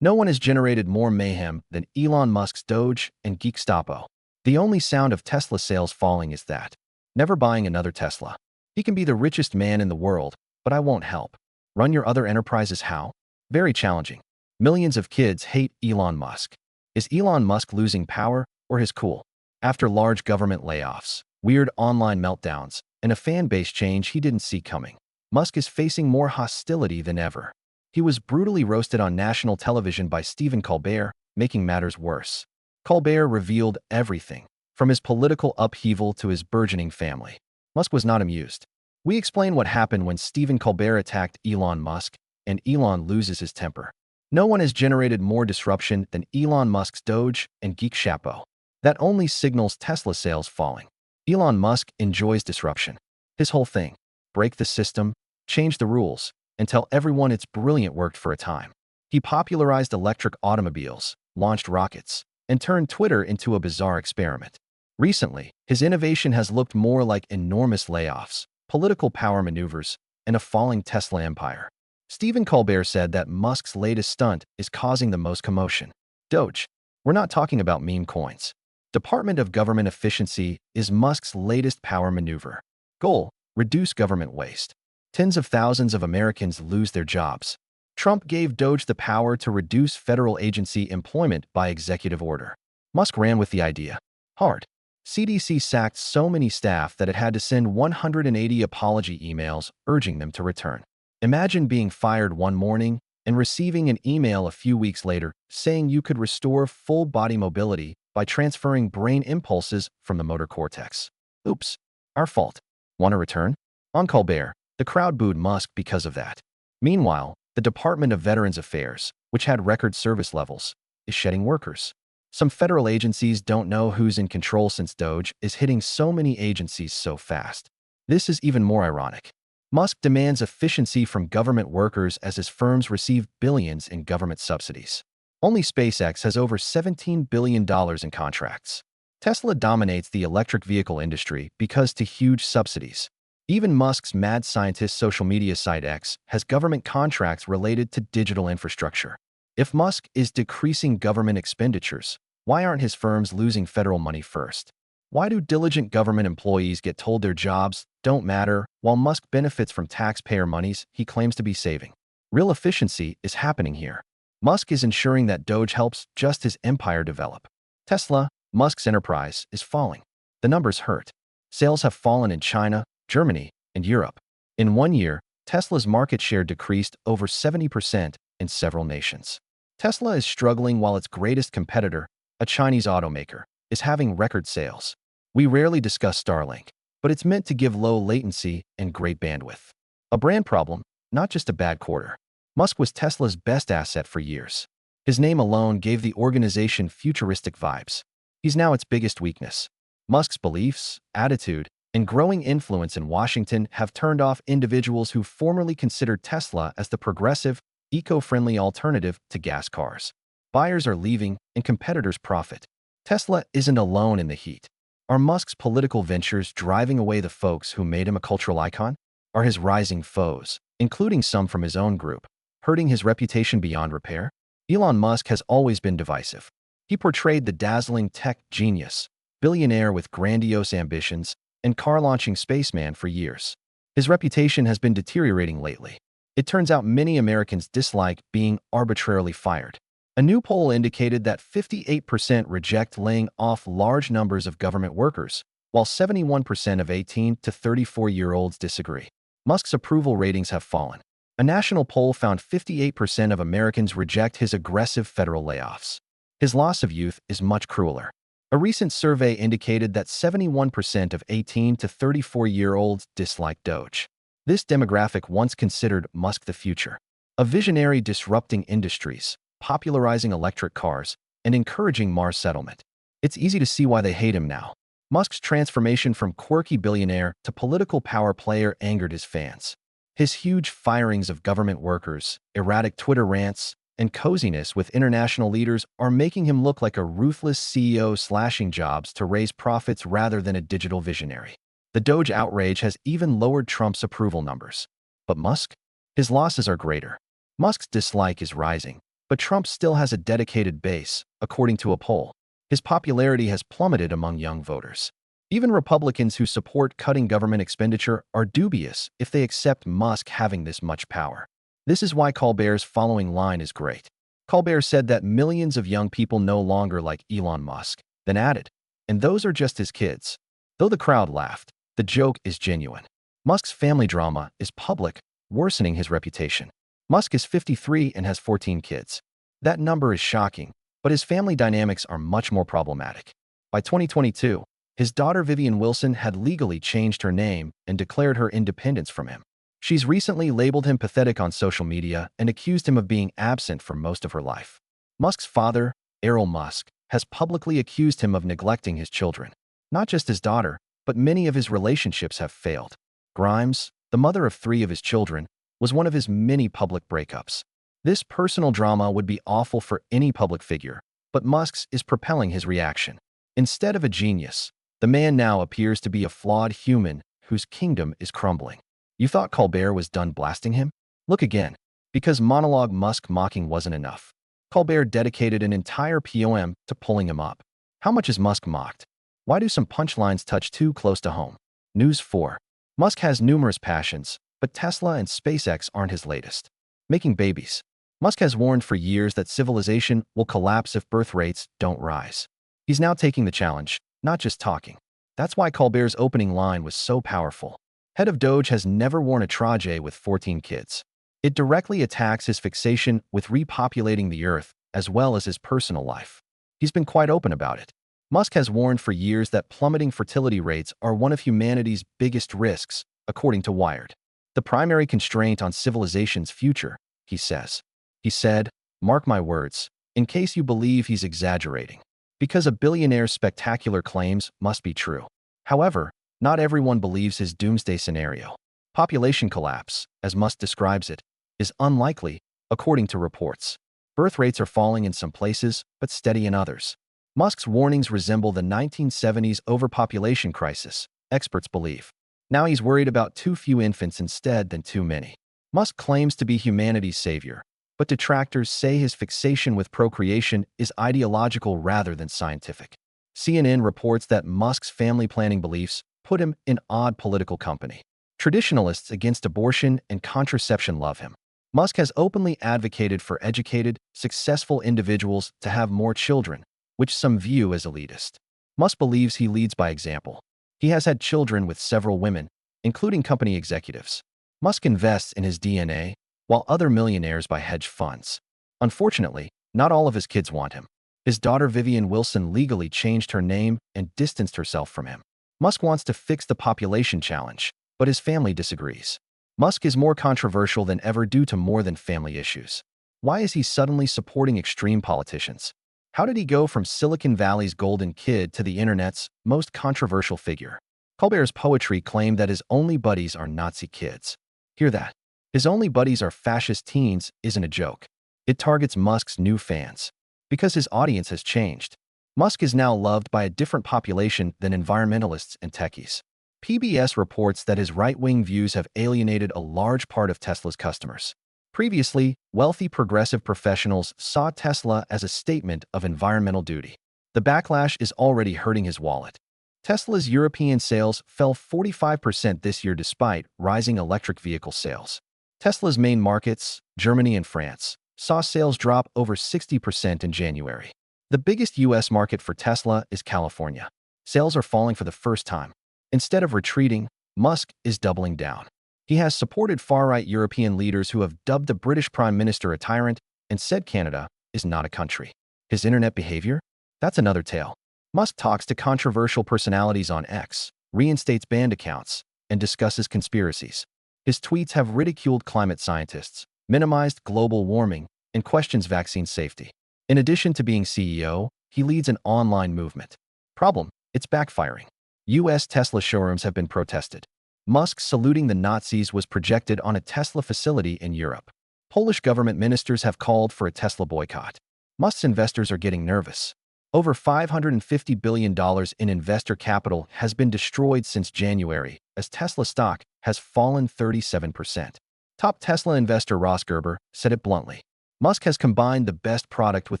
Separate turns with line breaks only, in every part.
No one has generated more mayhem than Elon Musk's Doge and Geekstapo. The only sound of Tesla sales falling is that. Never buying another Tesla. He can be the richest man in the world, but I won't help. Run your other enterprises how? Very challenging. Millions of kids hate Elon Musk. Is Elon Musk losing power or his cool? After large government layoffs, weird online meltdowns, and a fan base change he didn't see coming, Musk is facing more hostility than ever. He was brutally roasted on national television by Stephen Colbert, making matters worse. Colbert revealed everything, from his political upheaval to his burgeoning family. Musk was not amused. We explain what happened when Stephen Colbert attacked Elon Musk, and Elon loses his temper. No one has generated more disruption than Elon Musk's Doge and Geek Chapo. That only signals Tesla sales falling. Elon Musk enjoys disruption. His whole thing: break the system, change the rules, and tell everyone it's brilliant worked for a time. He popularized electric automobiles, launched rockets, and turned Twitter into a bizarre experiment. Recently, his innovation has looked more like enormous layoffs, political power maneuvers, and a falling Tesla empire. Stephen Colbert said that Musk's latest stunt is causing the most commotion. Doge. We're not talking about meme coins. Department of Government Efficiency is Musk's latest power maneuver. Goal: reduce government waste. Tens of thousands of Americans lose their jobs. Trump gave Doge the power to reduce federal agency employment by executive order. Musk ran with the idea hard. CDC sacked so many staff that it had to send 180 apology emails urging them to return. Imagine being fired one morning and receiving an email a few weeks later saying you could restore full body mobility by transferring brain impulses from the motor cortex. Oops, our fault. Want to return? On Colbert, the crowd booed Musk because of that. Meanwhile, the Department of Veterans Affairs, which had record service levels, is shedding workers. Some federal agencies don't know who's in control since Doge is hitting so many agencies so fast. This is even more ironic. Musk demands efficiency from government workers as his firms receive billions in government subsidies. Only SpaceX has over $17 billion in contracts. Tesla dominates the electric vehicle industry because to huge subsidies. Even Musk's mad scientist social media site X has government contracts related to digital infrastructure. If Musk is decreasing government expenditures, why aren't his firms losing federal money first? Why do diligent government employees get told their jobs don't matter while Musk benefits from taxpayer monies he claims to be saving? Real efficiency is happening here. Musk is ensuring that Doge helps just his empire develop. Tesla, Musk's enterprise, is falling. The numbers hurt. Sales have fallen in China, Germany, and Europe. In 1 year, Tesla's market share decreased over 70% in several nations. Tesla is struggling while its greatest competitor, a Chinese automaker, is having record sales. We rarely discuss Starlink, but it's meant to give low latency and great bandwidth. A brand problem, not just a bad quarter. Musk was Tesla's best asset for years. His name alone gave the organization futuristic vibes. He's now its biggest weakness. Musk's beliefs, attitude, and growing influence in Washington have turned off individuals who formerly considered Tesla as the progressive, eco-friendly alternative to gas cars. Buyers are leaving and competitors profit. Tesla isn't alone in the heat. Are Musk's political ventures driving away the folks who made him a cultural icon? Are his rising foes, including some from his own group, hurting his reputation beyond repair? Elon Musk has always been divisive. He portrayed the dazzling tech genius, billionaire with grandiose ambitions, and car-launching spaceman for years. His reputation has been deteriorating lately. It turns out many Americans dislike being arbitrarily fired. A new poll indicated that 58% reject laying off large numbers of government workers, while 71% of 18 to 34-year-olds disagree. Musk's approval ratings have fallen. A national poll found 58% of Americans reject his aggressive federal layoffs. His loss of youth is much crueler. A recent survey indicated that 71% of 18 to 34-year-olds dislike Doge. This demographic once considered Musk the future, a visionary disrupting industries, popularizing electric cars, and encouraging Mars settlement. It's easy to see why they hate him now. Musk's transformation from quirky billionaire to political power player angered his fans. His huge firings of government workers, erratic Twitter rants, and coziness with international leaders are making him look like a ruthless CEO slashing jobs to raise profits rather than a digital visionary. The Doge outrage has even lowered Trump's approval numbers. But Musk? His losses are greater. Musk's dislike is rising. But Trump still has a dedicated base, according to a poll. His popularity has plummeted among young voters. Even Republicans who support cutting government expenditure are dubious if they accept Musk having this much power. This is why Colbert's following line is great. Colbert said that millions of young people no longer like Elon Musk, then added, and those are just his kids. Though the crowd laughed, the joke is genuine. Musk's family drama is public, worsening his reputation. Musk is 53 and has 14 kids. That number is shocking, but his family dynamics are much more problematic. By 2022, his daughter Vivian Wilson had legally changed her name and declared her independence from him. She's recently labeled him pathetic on social media and accused him of being absent for most of her life. Musk's father, Elon Musk, has publicly accused him of neglecting his children. Not just his daughter, but many of his relationships have failed. Grimes, the mother of 3 of his children, was one of his many public breakups. This personal drama would be awful for any public figure, but Musk's is propelling his reaction. Instead of a genius, the man now appears to be a flawed human whose kingdom is crumbling. You thought Colbert was done blasting him? Look again. Because monologue Musk mocking wasn't enough, Colbert dedicated an entire poem to pulling him up. How much is Musk mocked? Why do some punchlines touch too close to home? News 4. Musk has numerous passions, but Tesla and SpaceX aren't his latest. Making babies. Musk has warned for years that civilization will collapse if birth rates don't rise. He's now taking the challenge, not just talking. That's why Colbert's opening line was so powerful. Head of Doge has never worn a traje with 14 kids. It directly attacks his fixation with repopulating the Earth, as well as his personal life. He's been quite open about it. Musk has warned for years that plummeting fertility rates are one of humanity's biggest risks, according to Wired. The primary constraint on civilization's future, he says. He said, mark my words, in case you believe he's exaggerating. Because a billionaire's spectacular claims must be true. However, not everyone believes his doomsday scenario. Population collapse, as Musk describes it, is unlikely, according to reports. Birth rates are falling in some places, but steady in others. Musk's warnings resemble the 1970s overpopulation crisis, experts believe. Now he's worried about too few infants instead than too many. Musk claims to be humanity's savior, but detractors say his fixation with procreation is ideological rather than scientific. CNN reports that Musk's family planning beliefs put him in odd political company. Traditionalists against abortion and contraception love him. Musk has openly advocated for educated, successful individuals to have more children, which some view as elitist. Musk believes he leads by example. He has had children with several women, including company executives. Musk invests in his DNA, while other millionaires buy hedge funds. Unfortunately, not all of his kids want him. His daughter Vivian Wilson legally changed her name and distanced herself from him. Musk wants to fix the population challenge, but his family disagrees. Musk is more controversial than ever due to more than family issues. Why is he suddenly supporting extreme politicians? How did he go from Silicon Valley's golden kid to the internet's most controversial figure? Colbert's poetry claimed that his only buddies are Nazi kids. Hear that? His only buddies are fascist teens isn't a joke. It targets Musk's new fans. Because his audience has changed. Musk is now loved by a different population than environmentalists and techies. PBS reports that his right-wing views have alienated a large part of Tesla's customers. Previously, wealthy progressive professionals saw Tesla as a statement of environmental duty. The backlash is already hurting his wallet. Tesla's European sales fell 45% this year despite rising electric vehicle sales. Tesla's main markets, Germany and France, saw sales drop over 60% in January. The biggest U.S. market for Tesla is California. Sales are falling for the first time. Instead of retreating, Musk is doubling down. He has supported far-right European leaders who have dubbed the British Prime Minister a tyrant and said Canada is not a country. His internet behavior? That's another tale. Musk talks to controversial personalities on X, reinstates banned accounts, and discusses conspiracies. His tweets have ridiculed climate scientists, minimized global warming, and questions vaccine safety. In addition to being CEO, he leads an online movement. Problem: it's backfiring. U.S. Tesla showrooms have been protested. Musk saluting the Nazis was projected on a Tesla facility in Europe. Polish government ministers have called for a Tesla boycott. Musk's investors are getting nervous. Over $550 billion in investor capital has been destroyed since January, as Tesla stock has fallen 37%. Top Tesla investor Ross Gerber said it bluntly. Musk has combined the best product with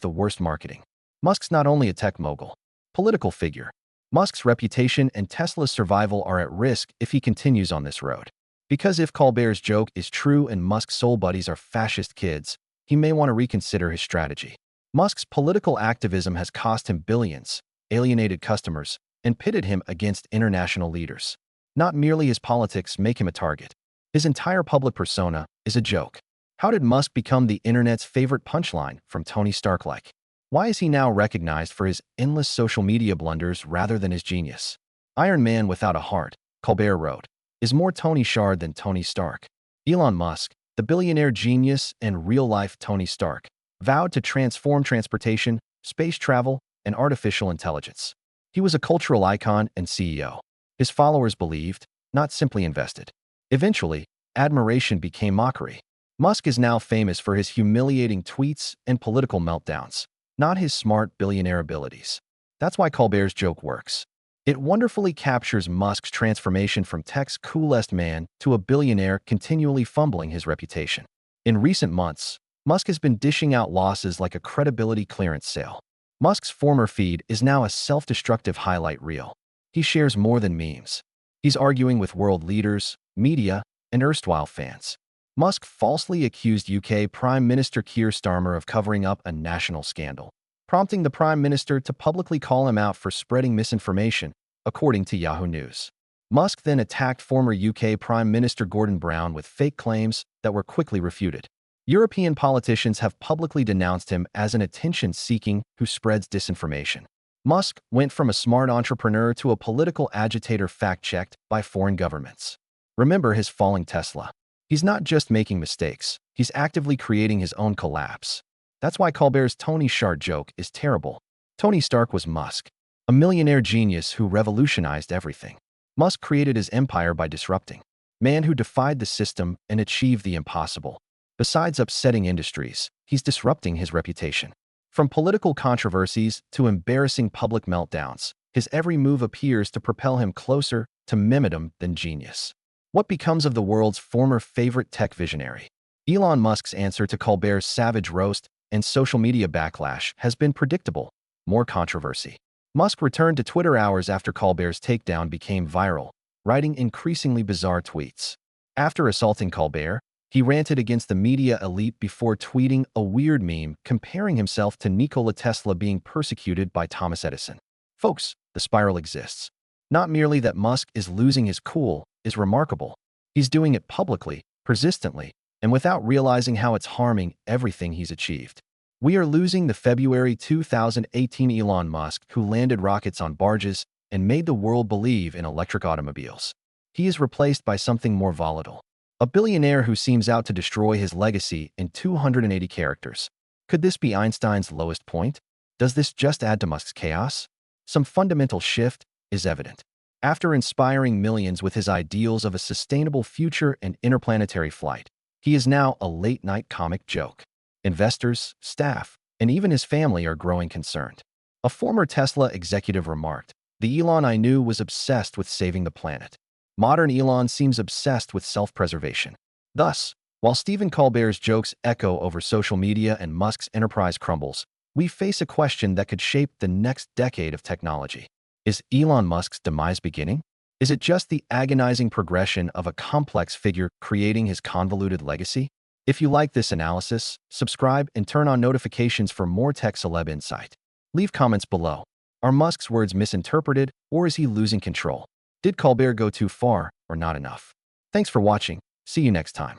the worst marketing. Musk's not only a tech mogul, political figure. Musk's reputation and Tesla's survival are at risk if he continues on this road. Because if Colbert's joke is true and Musk's soul buddies are fascist kids, he may want to reconsider his strategy. Musk's political activism has cost him billions, alienated customers, and pitted him against international leaders. Not merely his politics make him a target. His entire public persona is a joke. How did Musk become the internet's favorite punchline from Tony Stark-like? Why is he now recognized for his endless social media blunders rather than his genius? Iron Man without a heart, Colbert wrote, is more Tony Shard than Tony Stark. Elon Musk, the billionaire genius and real-life Tony Stark, vowed to transform transportation, space travel, and artificial intelligence. He was a cultural icon and CEO. His followers believed, not simply invested. Eventually, admiration became mockery. Musk is now famous for his humiliating tweets and political meltdowns, not his smart billionaire abilities. That's why Colbert's joke works. It wonderfully captures Musk's transformation from tech's coolest man to a billionaire continually fumbling his reputation. In recent months, Musk has been dishing out losses like a credibility clearance sale. Musk's former feed is now a self-destructive highlight reel. He shares more than memes. He's arguing with world leaders, media, and erstwhile fans. Musk falsely accused UK Prime Minister Keir Starmer of covering up a national scandal, prompting the Prime Minister to publicly call him out for spreading misinformation, according to Yahoo News. Musk then attacked former UK Prime Minister Gordon Brown with fake claims that were quickly refuted. European politicians have publicly denounced him as an attention-seeking who spreads disinformation. Musk went from a smart entrepreneur to a political agitator fact-checked by foreign governments. Remember his falling Tesla. He's not just making mistakes, he's actively creating his own collapse. That's why Colbert's Tony Shard joke is terrible. Tony Stark was Musk, a millionaire genius who revolutionized everything. Musk created his empire by disrupting. Man who defied the system and achieved the impossible. Besides upsetting industries, he's disrupting his reputation. From political controversies to embarrassing public meltdowns, his every move appears to propel him closer to memedom than genius. What becomes of the world's former favorite tech visionary? Elon Musk's answer to Colbert's savage roast and social media backlash has been predictable. More controversy. Musk returned to Twitter hours after Colbert's takedown became viral, writing increasingly bizarre tweets. After assaulting Colbert, he ranted against the media elite before tweeting a weird meme comparing himself to Nikola Tesla being persecuted by Thomas Edison. Folks, the spiral exists. Not merely that Musk is losing his cool is remarkable. He's doing it publicly, persistently, and without realizing how it's harming everything he's achieved. We are losing the February 2018 Elon Musk who landed rockets on barges and made the world believe in electric automobiles. He is replaced by something more volatile. A billionaire who seems out to destroy his legacy in 280 characters. Could this be Einstein's lowest point? Does this just add to Musk's chaos? Some fundamental shift is evident. After inspiring millions with his ideals of a sustainable future and interplanetary flight, he is now a late-night comic joke. Investors, staff, and even his family are growing concerned. A former Tesla executive remarked, "The Elon I knew was obsessed with saving the planet. Modern Elon seems obsessed with self-preservation." Thus, while Stephen Colbert's jokes echo over social media and Musk's enterprise crumbles, we face a question that could shape the next decade of technology. Is Elon Musk's demise beginning? Is it just the agonizing progression of a complex figure creating his convoluted legacy? If you like this analysis, subscribe and turn on notifications for more tech celeb insight. Leave comments below. Are Musk's words misinterpreted, or is he losing control? Did Colbert go too far, or not enough? Thanks for watching. See you next time.